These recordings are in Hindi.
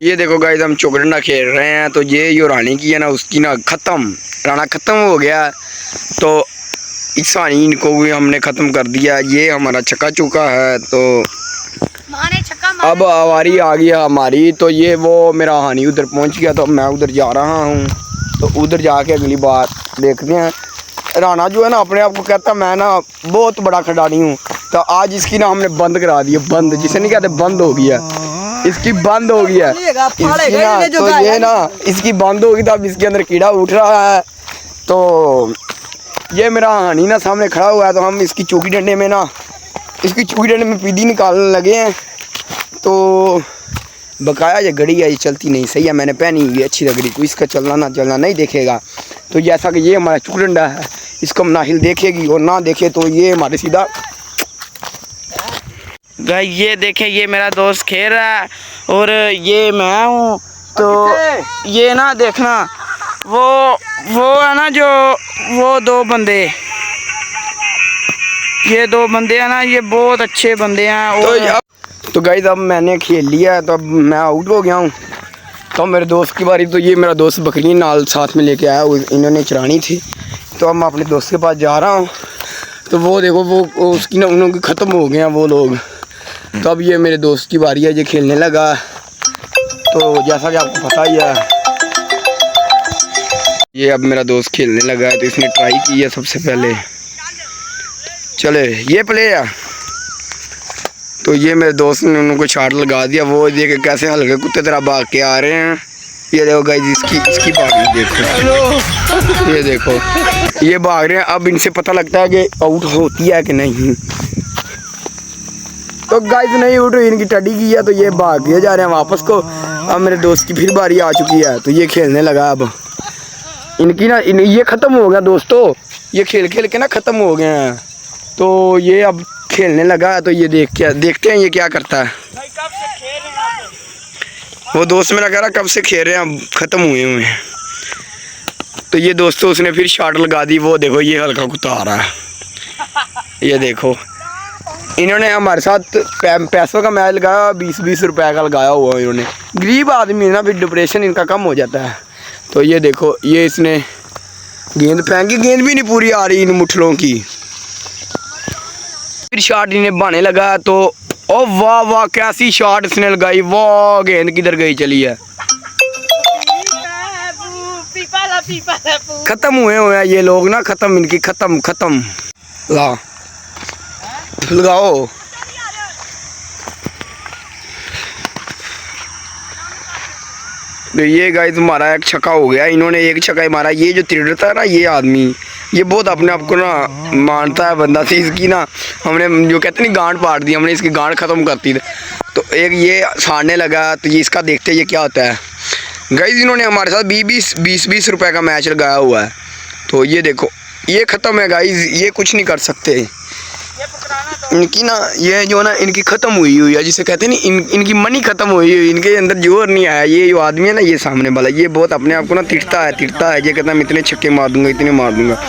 ये देखो गाइस हम चौकड़ना खेल रहे हैं। तो ये जो रानी की है ना, उसकी ना राणा ख़त्म हो गया। तो इस हानी को भी हमने ख़त्म कर दिया। ये हमारा छक्का चुका है। तो अब आवारी आ गया हमारी। तो ये वो मेरा हानी उधर पहुंच गया। तो मैं उधर जा रहा हूँ। तो उधर जाके अगली बात देखते हैं। राणा जो है ना, अपने आप को कहता मैं ना बहुत बड़ा खिलाड़ी हूँ। तो आज इसकी ना हमने बंद करा दी। बंद जिसे नहीं कहते, बंद हो गया। इसकी बंद हो गई है इसकी ना। तो ये ना इसकी बंद होगी। तो अब इसके अंदर कीड़ा उठ रहा है। तो ये मेरा हानी ना सामने खड़ा हुआ है। तो हम इसकी चौकी डंडे में ना, इसकी चौकी डंडे में पीदी निकालने लगे हैं। तो बकाया ये घड़ी है, ये चलती नहीं सही है। मैंने पहनी हुई अच्छी लग रही। तो इसका चलना ना चलना नहीं देखेगा। तो जैसा कि ये हमारा चौकी डंडा है, इसको हम ना हिल देखेगी और ना देखे तो ये हमारे सीधा। भाई ये देखें, ये मेरा दोस्त खेल रहा है और ये मैं हूँ। तो ये ना देखना, वो है ना जो वो दो बंदे, ये दो बंदे हैं ना, ये बहुत अच्छे बंदे हैं। और तो गाइस अब मैंने खेल लिया है। तो अब मैं आउट हो गया हूँ। तो मेरे दोस्त की बारी। तो ये मेरा दोस्त बकरी नाल साथ में लेके आया, इन्होंने चरानी थी। तो अब मैं अपने दोस्त के पास जा रहा हूँ। तो वो देखो वो उसकी ना उन्होंने ख़त्म हो गए हैं वो लोग। तो अब ये मेरे दोस्त की बारी है, ये खेलने लगा। तो जैसा कि आपको पता ही है, ये अब मेरा दोस्त खेलने लगा है। तो इसने ट्राई की है सबसे पहले। चले ये प्ले है। तो ये मेरे दोस्त ने उनको शॉट लगा दिया। वो देखे कैसे हल्के कुत्ते तरह भाग के आ रहे हैं। ये देखो गाइस, इसकी भाग देखो। ये देखो ये भाग रहे हैं। अब इनसे पता लगता है कि आउट होती है कि नहीं। तो गाइस नहीं उठ रही, इनकी टड्डी की है। तो ये भाग के जा रहे हैं वापस को। अब मेरे दोस्त की फिर बारी आ चुकी है। तो ये खेलने लगा। अब इनकी ना ये ख़त्म हो गया दोस्तों। ये खेल खेल के ना ख़त्म हो गए हैं। तो ये अब खेलने लगा। तो ये देखते हैं ये क्या करता है। वो दोस्त मेरा कह रहा कब से खेल रहे हैं, अब ख़त्म हुए हैं। तो ये दोस्तों उसने फिर शॉट लगा दी। वो देखो ये हल्का कुत्ता आ रहा है। ये देखो इन्होंने हमारे साथ पैसों का मैच लगाया, 20-20 रुपए का लगाया हुआ। इन्होंने गरीब आदमी है ना, फिर डिप्रेशन इनका कम हो जाता है। तो ये देखो ये इसने गेंद फेंकी, गेंद भी नहीं पूरी आ रही इन मुठलों की। फिर शॉट इन्हें बहाने लगा। तो ओ वाह वाह कैसी शॉट इसने लगाई। वाह गेंद किधर गई चली है। खत्म हुए हैं ये लोग ना, खत्म इनकी खत्म। ला लगाओ। तो ये गाइस हमारा एक छक्का हो गया। इन्होंने एक छक्का मारा। ये जो तिरता है ना ये आदमी, ये बहुत अपने आप को ना मानता है बंदा से। इसकी ना हमने जो कहते नहीं गांड पाड़ दी, हमने इसकी गांड ख़त्म करती थी। तो एक ये साड़ने लगा। तो ये इसका देखते ये क्या होता है। गाइस इन्होंने हमारे साथ 20-20 रुपए का मैच लगाया हुआ है। तो ये देखो ये ख़त्म है गाइस, ये कुछ नहीं कर सकते। इनकी ना ये जो ना इनकी ख़त्म हुई है, जिसे कहते नहीं इनकी मनी ख़त्म हुई है। इनके अंदर जोर नहीं आया। ये जो आदमी है ना, ये सामने वाला, ये बहुत अपने आप को ना तिरता है। ये कहता है मैं इतने छक्के मार दूंगा, इतने मार दूंगा।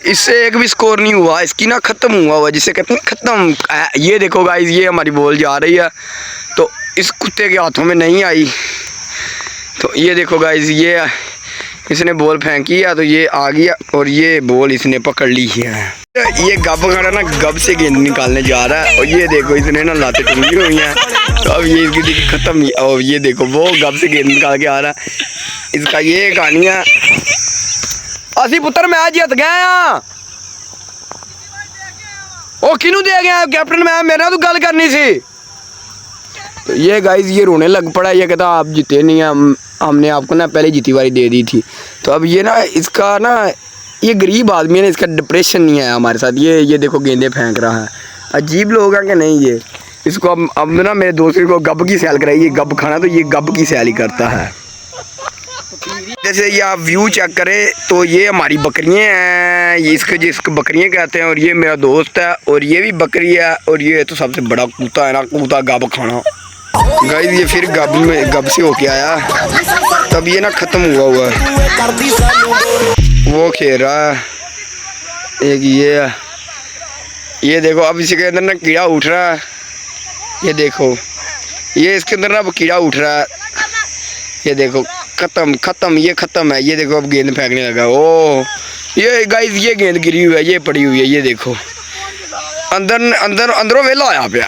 इससे एक भी स्कोर नहीं हुआ। इसकी ना ख़त्म हुआ जिसे कहते हैं ख़त्म। ये देखो गाइस ये हमारी बॉल जा रही है। तो इस कुत्ते के हाथों में नहीं आई। तो ये देखो गाइस ये इसने बॉल फेंकी है। तो ये आ गया और ये बॉल इसने पकड़ ली है। ये गब खड़ा ना गब से गेंद निकालने जा रहा है। और ये देखो इसने ना लाते टूटी हुई हैं। तो अब ये इसकी देखिए ख़त्म। और ये देखो वो गब से गेंद निकाल के आ रहा है। इसका ये कहानी है। असी पुत्र मैच जीत गए हाँ। ओ किनू दे गया कैप्टन, मैं मेरे तो गल करनी सी। तो ये गाइस ये रोने लग पड़ा। ये कहता आप जीते नहीं, हमने आपको ना पहले जीती बारी दे दी थी। तो अब ये ना इसका ना ये गरीब आदमी है ना, इसका डिप्रेशन नहीं है हमारे साथ। ये देखो गेंदे फेंक रहा है। अजीब लोग हैं कि नहीं। ये इसको अब ना मेरे दोस्त को गब की सैल कराई। ये गब खाना तो ये गब की सैल ही करता है। जैसे ये आप व्यू चेक करें तो ये हमारी बकरियां हैं। ये जिसको बकरियां कहते हैं। और ये मेरा दोस्त है और ये भी बकरी है। और ये तो सबसे बड़ा कूता है ना, कूता गब खाना। गाइस ये फिर गब से होके आया। तब ये ना ख़त्म हुआ है। वो खेल रहा है एक ये देखो अब इसी के अंदर ना कीड़ा उठ रहा है। ये देखो ये इसके अंदर ना कीड़ा उठ रहा है, ये देखो खत्म खत्म, ये खत्म है। ये देखो अब गेंद फेंकने लगा। ओ ये गाइस ये गेंद गिरी हुई है, ये पड़ी हुई है, ये देखो अंदर अंदर अंदरों वेला आया पे।